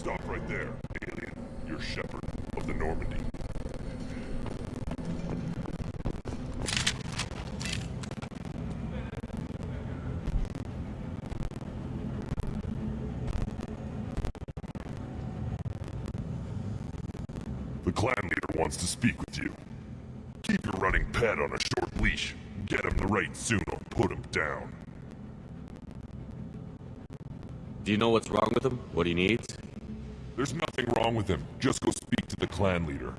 Stop right there, alien. You're Shepard of the Normandy. The clan leader wants to speak with you. Keep your running pet on a short leash. Get him the right soon or put him down. Do you know what's wrong with him? What he needs? There's nothing wrong with him. Just go speak to the clan leader.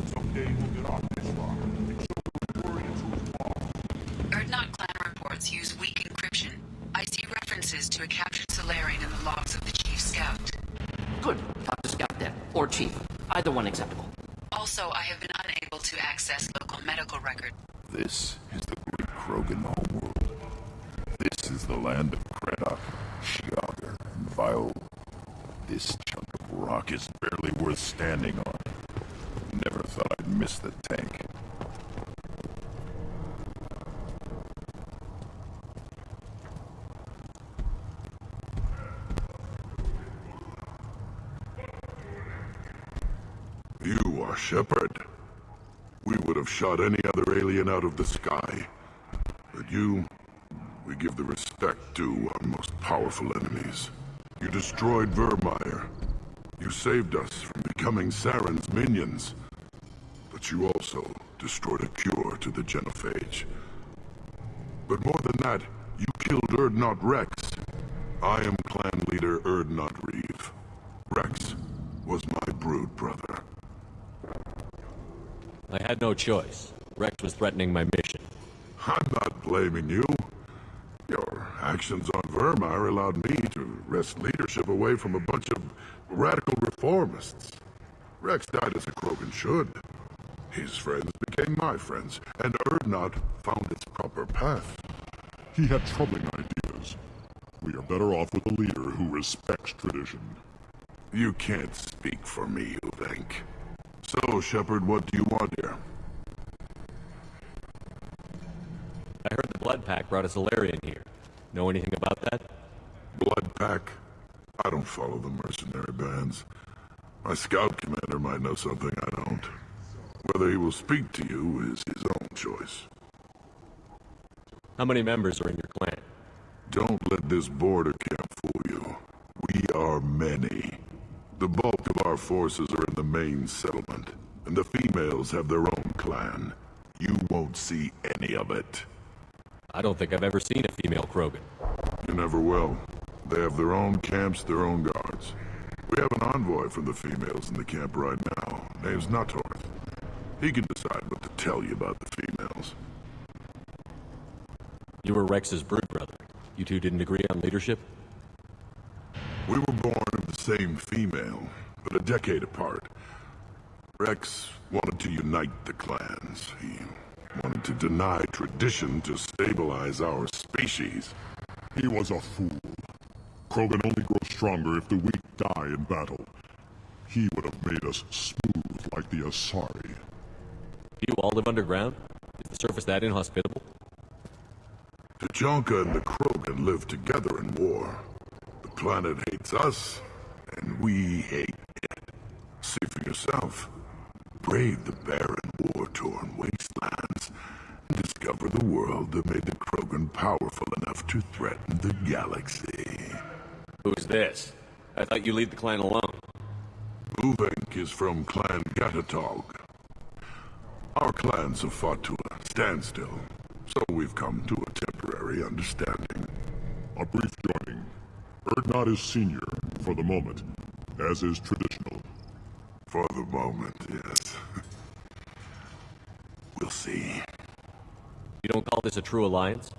Someday we'll get off this rock and show the Emporians who's boss. Urdnot clan reports use weak encryption. I see references to a captured Solarian in the logs of the Chief Scout. Good. Talk to Scout then. Or Chief. Either one acceptable. Also, I have been unable to access local medical records. This is the great Krogan homeworld. This is the land of Krenok, Shiagar, and Vile. This chunk of rock is barely worth standing on. Never thought I'd miss the tank. You are Shepard. We would have shot any other alien out of the sky. But you, we give the respect due our most powerful enemies. You destroyed Virmire. You saved us from becoming Saren's minions. But you also destroyed a cure to the genophage. But more than that, you killed Urdnot Rex. I am clan leader Urdnot Reeve. Rex was my brood brother. I had no choice. Rex was threatening my mission. I'm not blaming you. Your actions on Virmire allowed me to wrest leadership away from a bunch of radical reformists. Rex died as a Krogan should. His friends became my friends, and Urdnot found its proper path. He had troubling ideas. We are better off with a leader who respects tradition. You can't speak for me, Uvenk. So, Shepard, what do you want here? I heard the Blood Pack brought a Solarian here. Know anything about that? Blood Pack? I don't follow the mercenary bands. My scout commander might know something I don't. Whether he will speak to you is his own choice. How many members are in your clan? Don't let this border camp fool you. We are many. The bulk of our forces are in the main settlement, and the females have their own clan. You won't see any of it. I don't think I've ever seen a female Krogan. You never will. They have their own camps, their own guards. We have an envoy from the females in the camp right now. Name's Natorth. He can decide what to tell you about the females. You were Rex's brood brother. You two didn't agree on leadership? We were born of the same female, but a decade apart. Rex wanted to unite the clans. He wanted to deny tradition to stabilize our species. He was a fool. Krogan only grow stronger if the weak die in battle. He would have made us smooth like the Asari. You all live underground? Is the surface that inhospitable? Tuchanka and the Krogan live together in war. The planet hates us, and we hate it. See for yourself. Brave the barren, war-torn wastelands, and discover the world that made the Krogan powerful enough to threaten the galaxy. Who's this? I thought you lead the clan alone. Uvenk is from Clan Gatatog. Our clans have fought to a standstill, so we've come to a temporary understanding. A brief joining. Urdnot is senior, for the moment, as is traditional. For the moment, yes. We'll see. You don't call this a true alliance?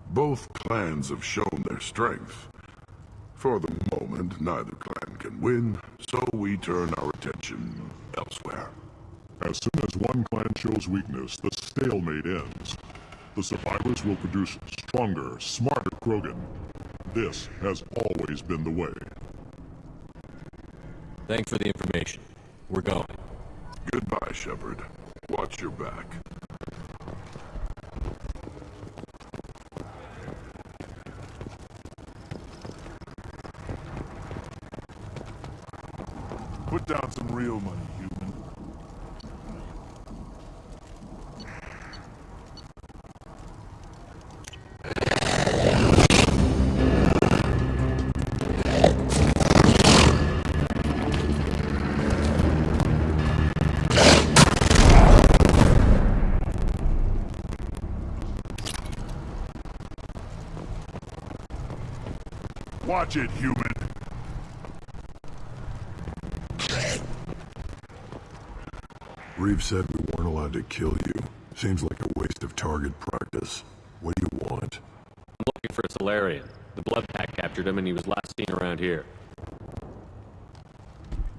Both clans have shown their strength. For the moment, neither clan can win, so we turn our attention elsewhere. As soon as one clan shows weakness, the stalemate ends. The survivors will produce stronger, smarter Krogan. This has always been the way. Thanks for the information. We're going. Goodbye, Shepard. Watch your back. Put down some real money, human. Watch it, human. Reeve said we weren't allowed to kill you. Seems like a waste of target practice. What do you want? I'm looking for a Solarian. The Blood Pack captured him and he was last seen around here.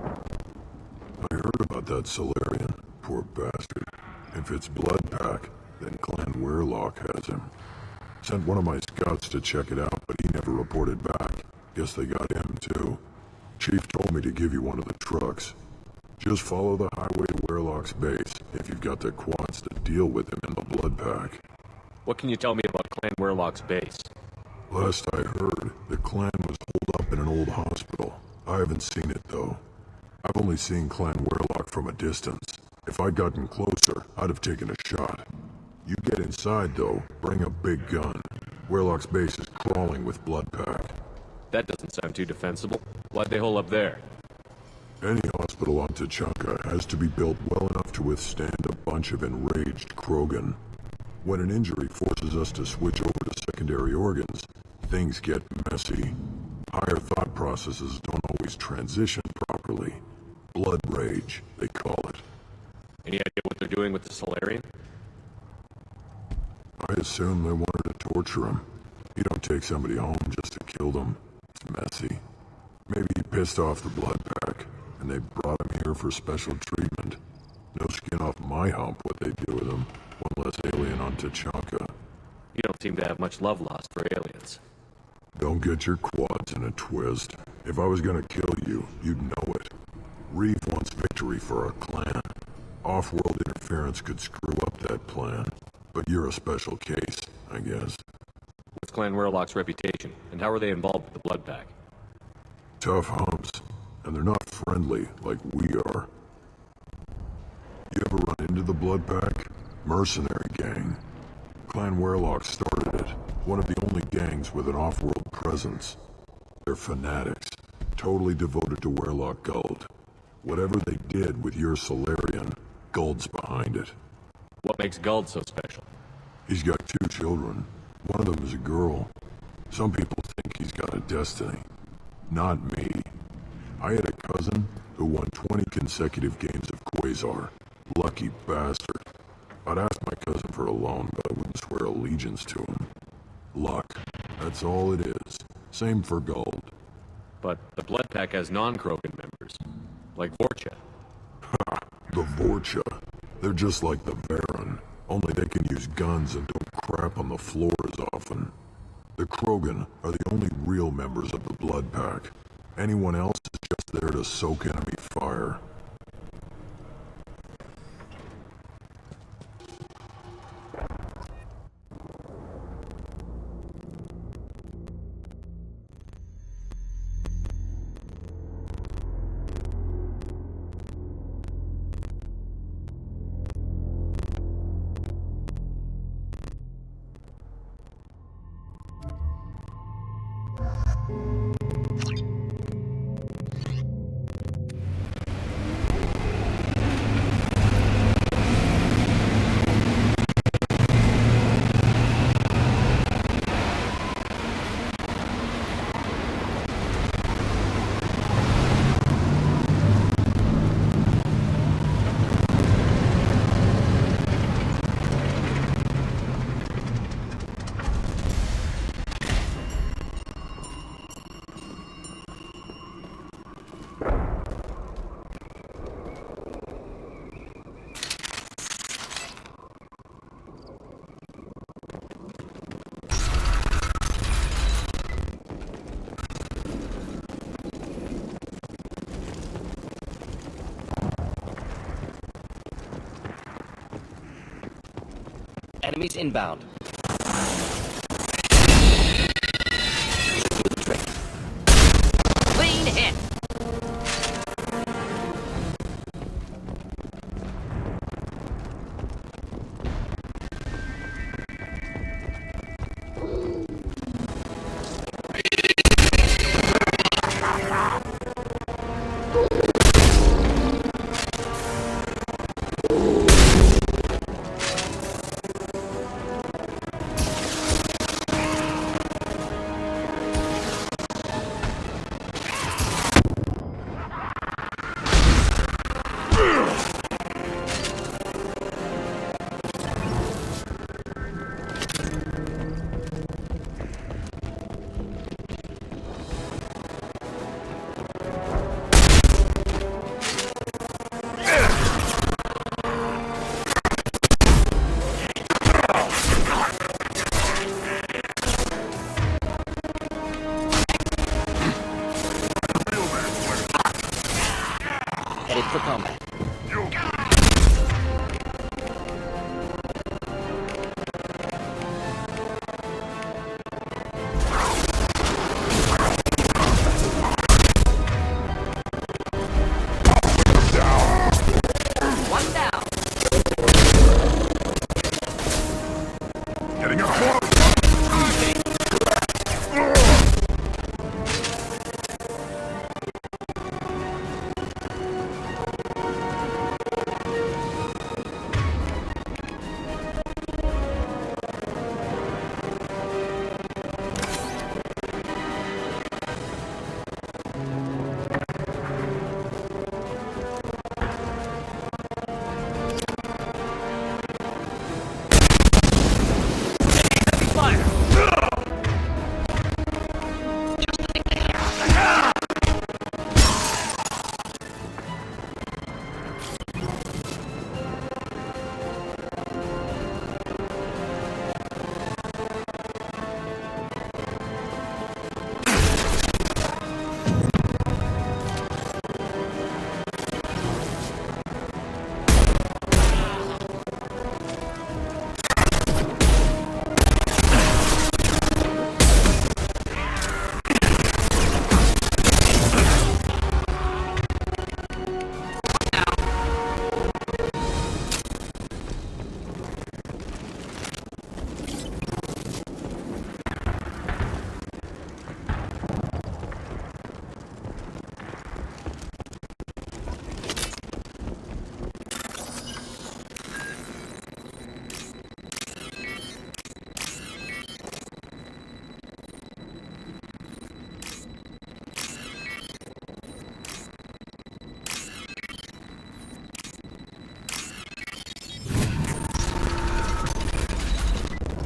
I heard about that Solarian. Poor bastard. If it's Blood Pack, then Clan Weirlock has him. Sent one of my scouts to check it out, but he never reported back. Guess they got him too. Chief told me to give you one of the trucks. Just follow the highway to Weirlock's base if you've got the quads to deal with him in the Blood Pack. What can you tell me about Clan Weirlock's base? Last I heard, the clan was holed up in an old hospital. I haven't seen it though. I've only seen Clan Weirlock from a distance. If I'd gotten closer, I'd have taken a shot. You get inside though, bring a big gun. Weirlock's base is crawling with Blood Pack. That doesn't sound too defensible. Why'd they hole up there? Any hospital on Tachanka has to be built well enough to withstand a bunch of enraged Krogan. When an injury forces us to switch over to secondary organs, things get messy. Higher thought processes don't always transition properly. Blood rage, they call it. Any idea what they're doing with the Solarian? I assume they wanted to torture him. You don't take somebody home just to kill them. It's messy. Maybe he pissed off the Blood Pack, and they brought him here for special treatment. No skin off my hump what they do with him. One less alien on Tachanka. You don't seem to have much love lost for aliens. Don't get your quads in a twist. If I was gonna kill you, you'd know it. Reeve wants victory for our clan. Off-world interference could screw up that plan. But you're a special case, I guess. What's Clan Weirlock's reputation, and how are they involved with the Blood Pack? Tough humps, and they're not friendly like we are. You ever run into the Blood Pack? Mercenary gang. Clan Weirlock started it, one of the only gangs with an off-world presence. They're fanatics, totally devoted to Weirlock Guld. Whatever they did with your Solarian, Guld's behind it. What makes Guld so special? He's got 2 children. One of them is a girl. Some people think he's got a destiny. Not me. I had a cousin who won 20 consecutive games of Quasar. Lucky bastard. I'd ask my cousin for a loan, but I wouldn't swear allegiance to him. Luck. That's all it is. Same for Guld. But the Blood Pack has non-Krogan members, like Vorcha. The Vorcha. They're just like the Varen, only they can use guns and don't crap on the floor as often. The Krogan are the only real members of the Blood Pack. Anyone else is just there to soak enemy fire. Enemies inbound. Clean hit! Headed for combat. One down. Getting a hold!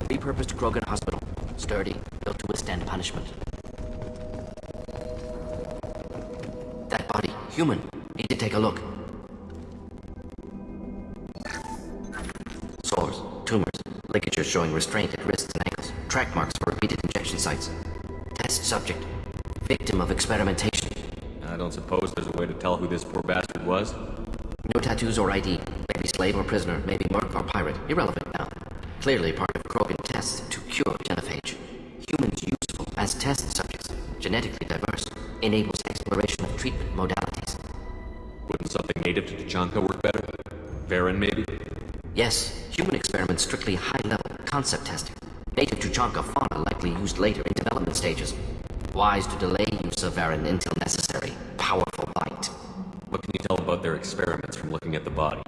Repurposed Krogan Hospital. Sturdy, built to withstand punishment. That body, human. Need to take a look. Sores, tumors, ligatures showing restraint at wrists and ankles, track marks for repeated injection sites. Test subject. Victim of experimentation. I don't suppose there's a way to tell who this poor bastard was? No tattoos or ID. Maybe slave or prisoner, maybe merc or pirate. Irrelevant now. Clearly part of Krogan tests to cure genophage. Humans useful as test subjects. Genetically diverse. Enables exploration of treatment modalities. Wouldn't something native to Tuchanka work better? Varen, maybe? Yes, human experiments strictly high-level concept testing. Native Tuchanka fauna likely used later in development stages. Wise to delay use of Varen until necessary. Powerful bite. What can you tell about their experiments from looking at the body?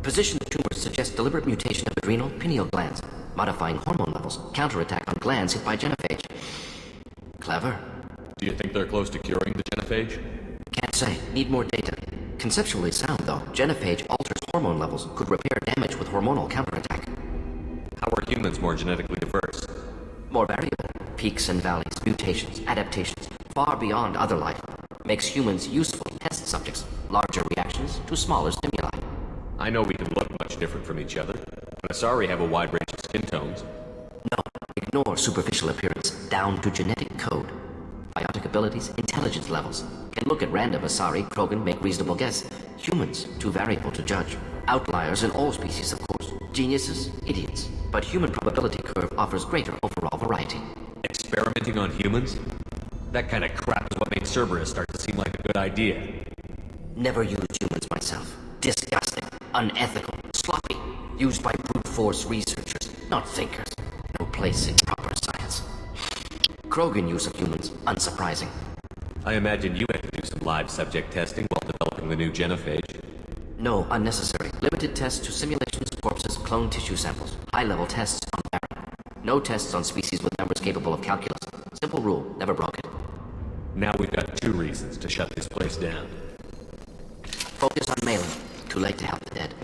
Position of tumors suggests deliberate mutation of adrenal pineal glands, modifying hormone levels, counterattack on glands hit by genophage. Clever. Do you think they're close to curing the genophage? Can't say. Need more data. Conceptually sound, though. Genophage alters hormone levels, could repair damage with hormonal counterattack. How are humans more genetically diverse? More variable. Peaks and valleys, mutations, adaptations, far beyond other life. Makes humans useful test subjects. Larger reactions to smaller stimuli. I know we can look much different from each other, but Asari have a wide range of skin tones. No, ignore superficial appearance, down to genetic code. Biotic abilities, intelligence levels. Can look at random Asari, Krogan, make reasonable guess. Humans, too variable to judge. Outliers in all species, of course. Geniuses, idiots. But human probability curve offers greater overall variety. Experimenting on humans? That kind of crap is what made Cerberus start to seem like a good idea. Never used humans myself. Disgusting, unethical, sloppy. Used by brute force researchers, not thinkers. No place in proper science. Krogan use of humans, unsurprising. I imagine you had to do some live subject testing while developing the new genophage. No, unnecessary. Limited tests to simulations, corpses, clone tissue samples. High-level tests on Baron. No tests on species with members capable of calculus. Simple rule, never broke it. Now we've got 2 reasons to shut this place down. Focus on Malin. Too late to help the dead.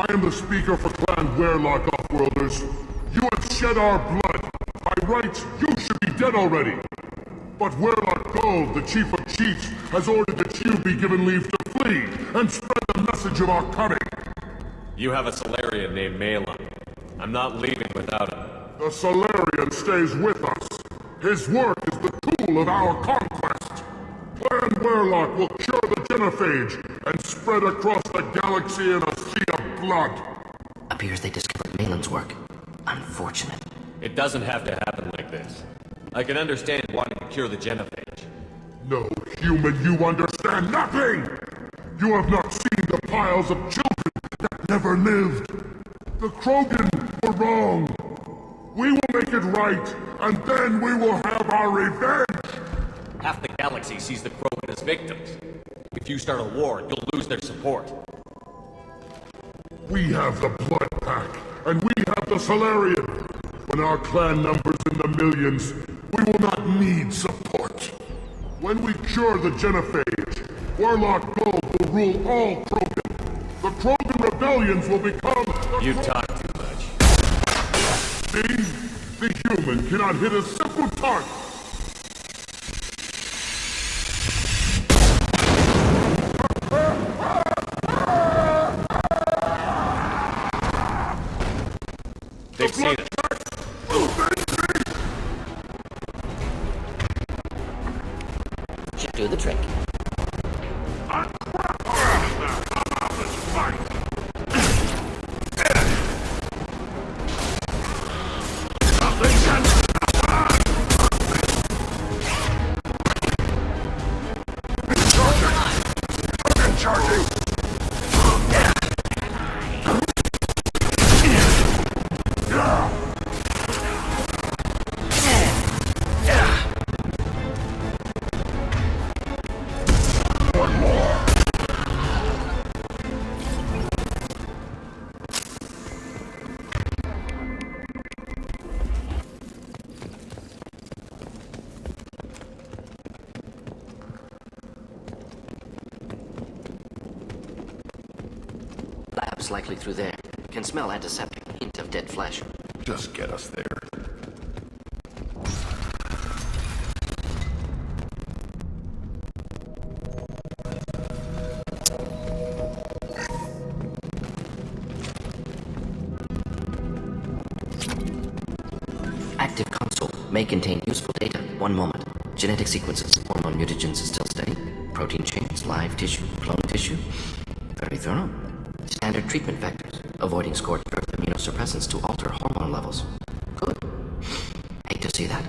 I am the speaker for Clan Werlock, Offworlders. You have shed our blood. By rights, you should be dead already. But Werlock Gold, the Chief of Chiefs, has ordered that you be given leave to flee and spread the message of our coming. You have a Solarian named Malon. I'm not leaving without him. The Solarian stays with us. His work is the tool of our conquest. Clan Werlock will cure the genophage and spread across the galaxy in a sea of blood. Appears they discovered Malon's work. Unfortunate. It doesn't have to happen like this. I can understand wanting to cure the genophage. No, human, you understand nothing! You have not seen the piles of children that never lived. The Krogan were wrong. We will make it right, and then we will have our revenge! Half the galaxy sees the Krogan as victims. If you start a war, you'll lose their support. We have the Blood Pack, and we have the Solarian. When our clan numbers in the millions, we will not need support. When we cure the genophage, Werlock Gold will rule all Krogan. The Krogan rebellions will become... You talk too much. See? The human cannot hit a simple target. They've seen it. Should do the trick. Lab's likely through there. Can smell antiseptic. Hint of dead flesh. Just get us there. Active console may contain useful data. One moment. Genetic sequences. Hormone mutagens is still steady. Protein chains, live tissue, clone tissue. Very thorough. Standard treatment vectors. Avoiding scorched earth immunosuppressants to alter hormone levels. Good. Hate to see that.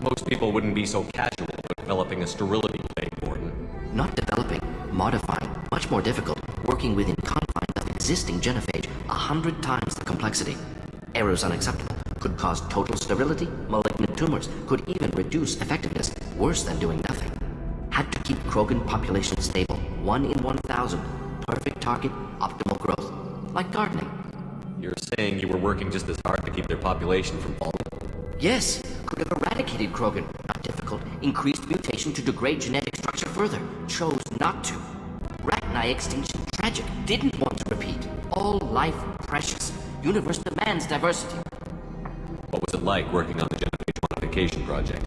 Most people wouldn't be so casual about developing a sterility thing, Gordon. Not developing, modifying, much more difficult, working within confines of existing genophage, 100 times the complexity. Errors unacceptable, could cause total sterility, malignant tumors, could even reduce effectiveness, worse than doing nothing. Had to keep Krogan population stable, 1 in 1,000, perfect target, optimal growth, like gardening. You're saying you were working just as hard to keep their population from falling? Yes, could have eradicated Krogan, not difficult, increased mutation to degrade genetic structure further, chose not to. Rachni extinction tragic, didn't want to repeat. All life precious. Universe demands diversity. What was it like working on the genophage modification project?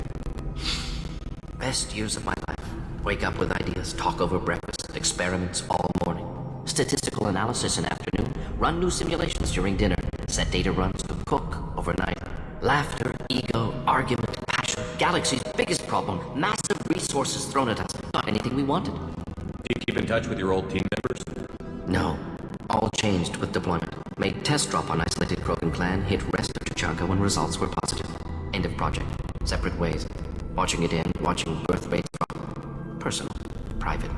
Best years of my life. Wake up with ideas, talk over breakfast, experiments all morning. Statistical analysis in afternoon, run new simulations during dinner, set data runs to cook overnight. Laughter, ego, argument, passion, Galaxy's biggest problem, massive resources thrown at us. Not anything we wanted. Do you keep in touch with your old team members? No. All changed with deployment. Made test drop on isolated Krogan clan, hit rest of Tuchanka when results were positive. End of project. Separate ways. Watching it end, watching birth rates from. Personal. Private.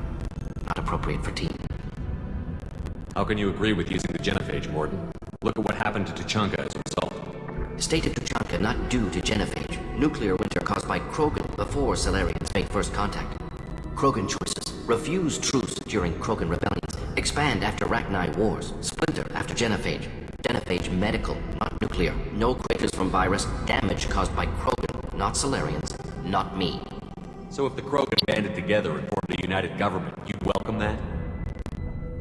Not appropriate for team. How can you agree with using the genophage, Mordin? Look at what happened to Tuchanka as a result. State of Tuchanka not due to genophage. Nuclear winter caused by Krogan before Salarians made first contact. Krogan choices. Refuse truce during Krogan rebellions. Expand after Rachni wars. Splinter after genophage. Genophage medical, not nuclear. No craters from virus. Damage caused by Krogan, not Salarians. Not me. So if the Krogan banded together and formed a united government, you'd welcome that?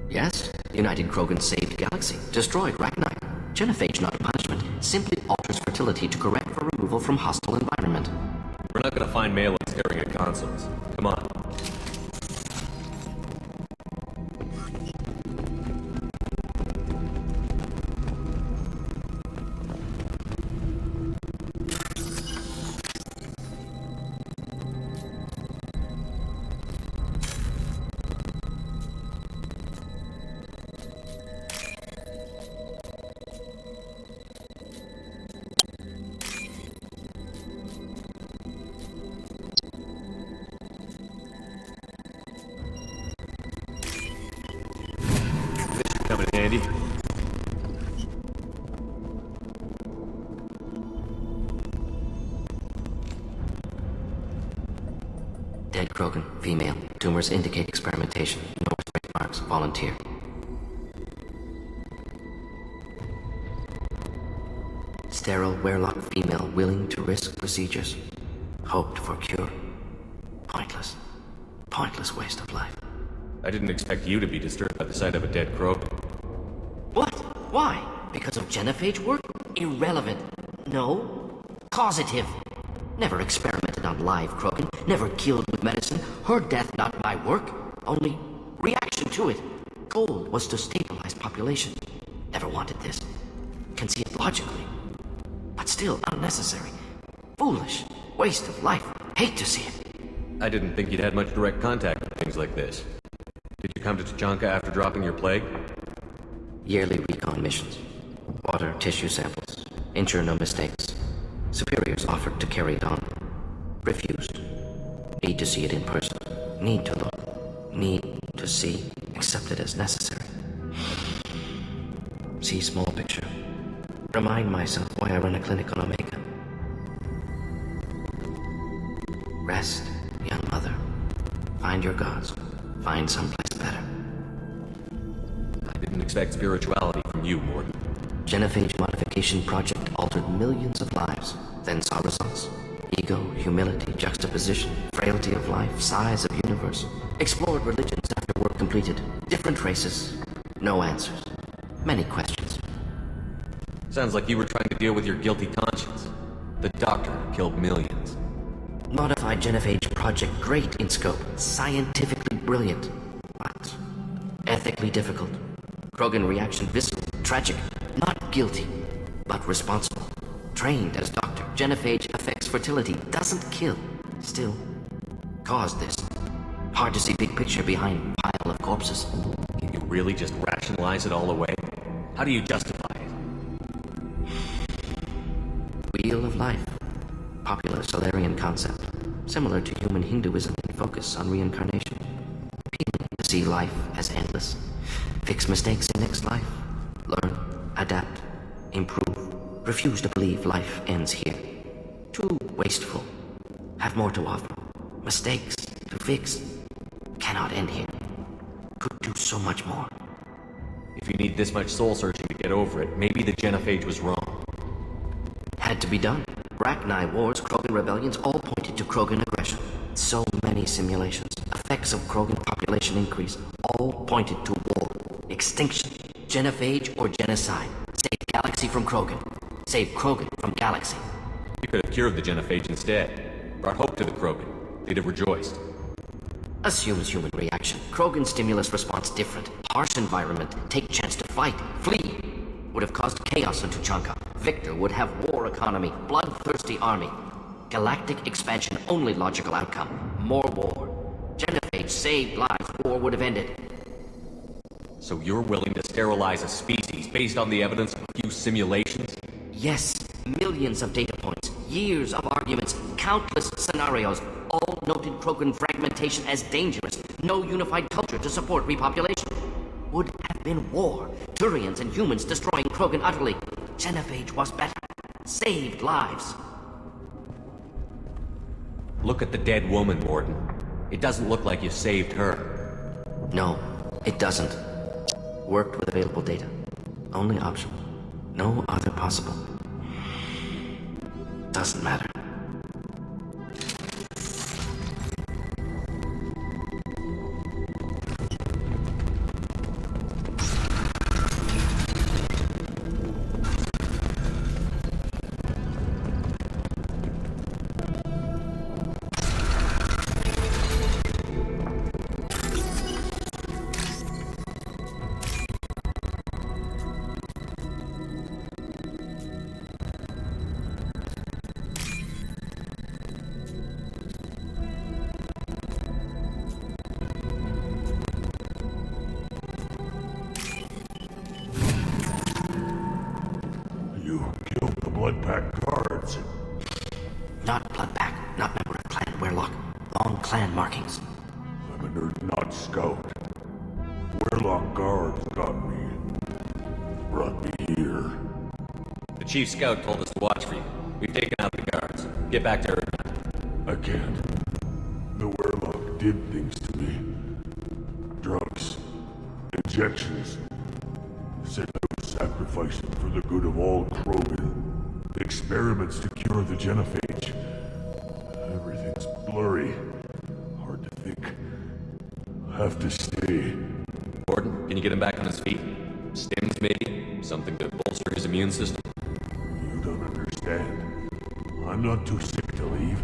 Yes, United Krogan saved Galaxy, destroyed Rachni. Genophage not a punishment, simply alters fertility to correct for removal from hostile environment. We're not gonna find Malins staring at consoles. Come on. Coming in handy. Dead Krogan, female. Tumors indicate experimentation. No straight marks. Volunteer. Sterile Werelock female willing to risk procedures. Hoped for cure. Pointless. Pointless waste of life. I didn't expect you to be disturbed by the sight of a dead Krogan. What? Why? Because of genophage work? Irrelevant. No. Causative. Never experimented on live Krogan. Never killed with medicine. Her death not my work. Only reaction to it. Goal was to stabilize population. Never wanted this. Can see it logically. But still unnecessary. Foolish. Waste of life. Hate to see it. I didn't think you'd had much direct contact with things like this. Did you come to Tuchanka after dropping your plague? Yearly recon missions. Water, tissue samples. Ensure no mistakes. Superiors offered to carry it on. Refused. Need to see it in person. Need to look. Need to see. Accept it as necessary. See small picture. Remind myself why I run a clinic on Omega. Rest, young mother. Find your gods. Find someplace better. I didn't expect spirituality from you, Mordin. Genophage modification project altered millions of lives, then saw results. Ego, humility, juxtaposition, frailty of life, size of universe. Explored religions after work completed. Different races. No answers. Many questions. Sounds like you were trying to deal with your guilty conscience. The doctor killed millions. Modified genophage project great in scope. Scientifically brilliant. But ethically difficult. Krogan reaction visceral. Tragic. Not guilty, but responsible. Trained as doctor. Genophage affects fertility. Doesn't kill. Still, caused this. Hard to see big picture behind pile of corpses. Can you really just rationalize it all away? How do you justify it? Wheel of life. Popular Solarian concept. Similar to human Hinduism in focus on reincarnation. Appealing to see life as endless. Fix mistakes in next life. Learn, adapt, improve. Refuse to believe life ends here. Too wasteful. Have more to offer. Mistakes to fix. Cannot end here. Could do so much more. If you need this much soul searching to get over it, maybe the genophage was wrong. Had to be done. Rachni wars, Krogan rebellions, all pointed to Krogan aggression. So many simulations. Effects of Krogan population increase. All pointed to war. Extinction. Genophage or genocide. Save Galaxy from Krogan. Save Krogan from Galaxy. You could have cured the genophage instead. Brought hope to the Krogan. They'd have rejoiced. Assumes human reaction. Krogan stimulus response different. Harsh environment. Take chance to fight. Flee. Would have caused chaos in Tuchanka. Victor would have war economy. Bloodthirsty army. Galactic expansion. Only logical outcome. More war. Genophage saved lives. War would have ended. So you're willing to sterilize a species based on the evidence of a few simulations? Yes. Millions of data points. Years of arguments. Countless scenarios. All noted Krogan fragmentation as dangerous. No unified culture to support repopulation. Would have been war. Turians and humans destroying Krogan utterly. Genophage was better. Saved lives. Look at the dead woman, Mordin. It doesn't look like you saved her. No, it doesn't. Worked with available data. Only option. No other possible. Doesn't matter. You killed the Bloodpack guards. Not Bloodpack, not member of Clan Werlock. Long clan markings. I'm an Urdnot scout. Werlock guards got me. Brought me here. The chief scout told us to watch for you. We've taken out the guards. Get back to Earth. I can't. The Werlock did things to me. Drugs. Injections. Said I was sacrificing for the good of all Krogan. Experiments to cure the genophage. Everything's blurry. Hard to think. I have to stay. Gordon, can you get him back on his feet? Stims, maybe? Something to bolster his immune system? You don't understand. I'm not too sick to leave.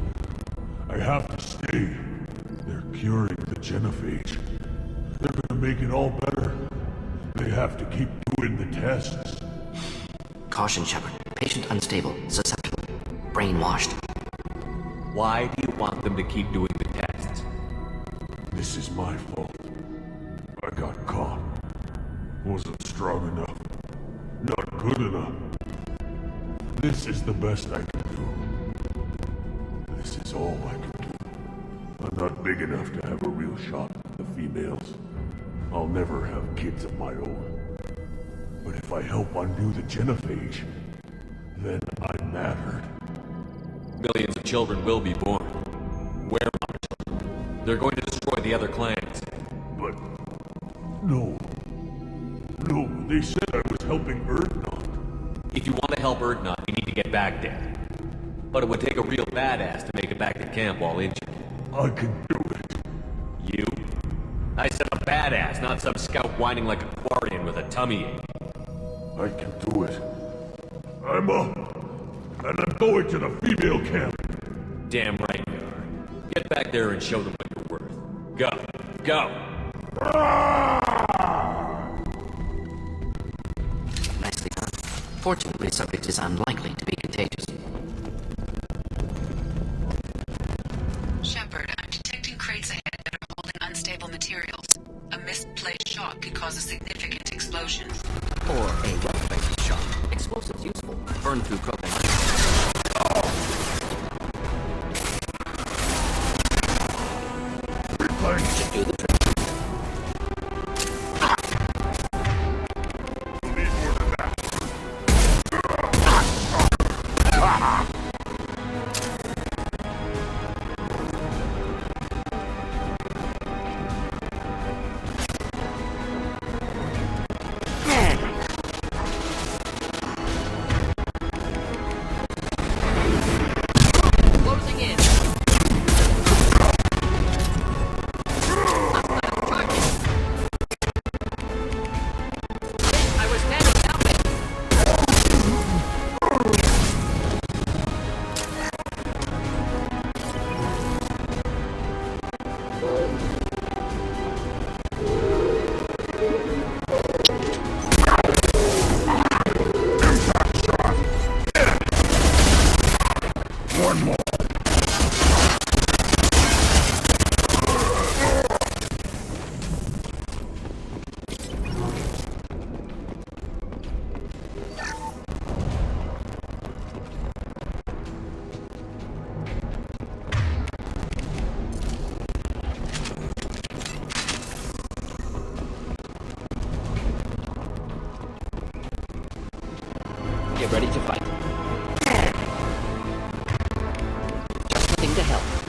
I have to stay. They're curing the genophage. They're gonna make it all better. They have to keep doing the tests. Caution, Shepard. Patient unstable, susceptible, brainwashed. Why do you want them to keep doing the tests? This is my fault. I got caught. Wasn't strong enough. Not good enough. This is the best I can do. This is all I can do. I'm not big enough to have a real shot at the females. I'll never have kids of my own. But if I help undo the genophage, then I mattered. Millions of children will be born. Werewolf children. They're going to destroy the other clans. But... No. No, they said I was helping Urdnot. If you want to help Urdnot, you need to get back there. But it would take a real badass to make it back to camp while injured. I can do it. You? I said a badass, not some scout whining like a Quarian with a tummy ache. I can do it. I'm up. And I'm going to the female camp. Damn right you are. Get back there and show them what you're worth. Go. Go! Nicely done. Fortunately, the subject is unlikely to be contagious. Shepard, I'm detecting crates ahead that are holding unstable materials. A misplaced shot could cause a significant explosion. Or a well-placed shot. Explosives useful. Burn through Krogan. Should do the trick. ready to fight. Just looking to help.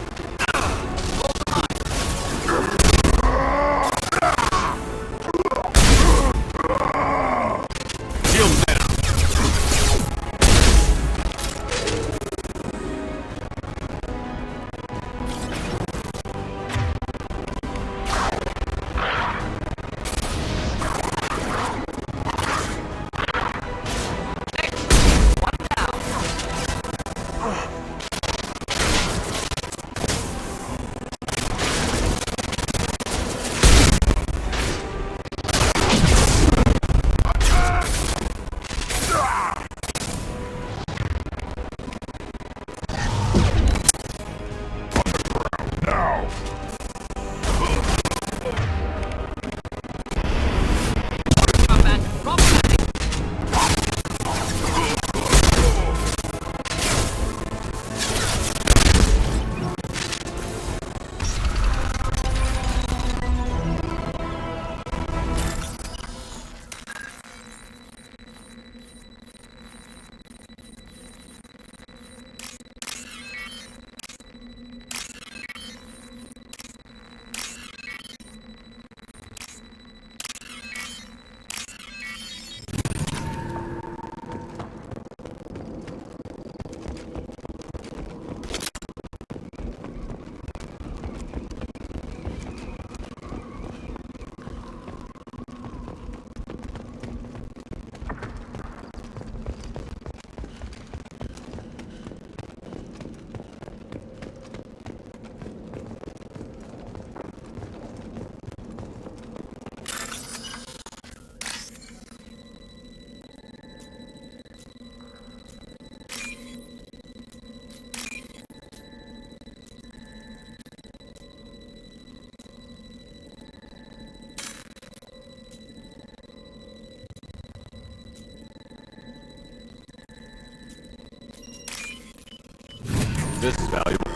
This is valuable.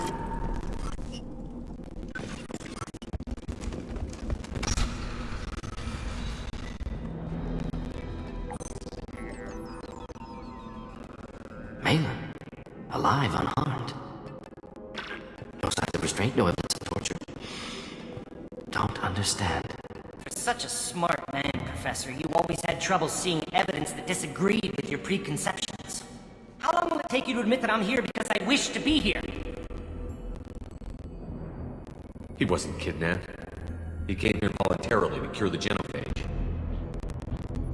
Malin, alive, unharmed. No signs of restraint, no evidence of torture. Don't understand. For such a smart man, Professor, you always had trouble seeing evidence that disagreed with your preconceptions. How long will it take you to admit that I'm here because I wish to be here? He wasn't kidnapped. He came here voluntarily to cure the genophage.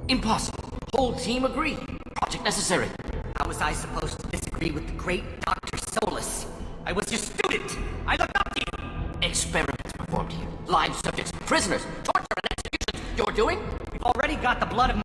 Impossible. Whole team agree. Project necessary. How was I supposed to disagree with the great Dr. Solus? I was your student! I looked up to you! Experiments performed here. Live subjects, prisoners, torture and executions. You're doing? We've already got the blood of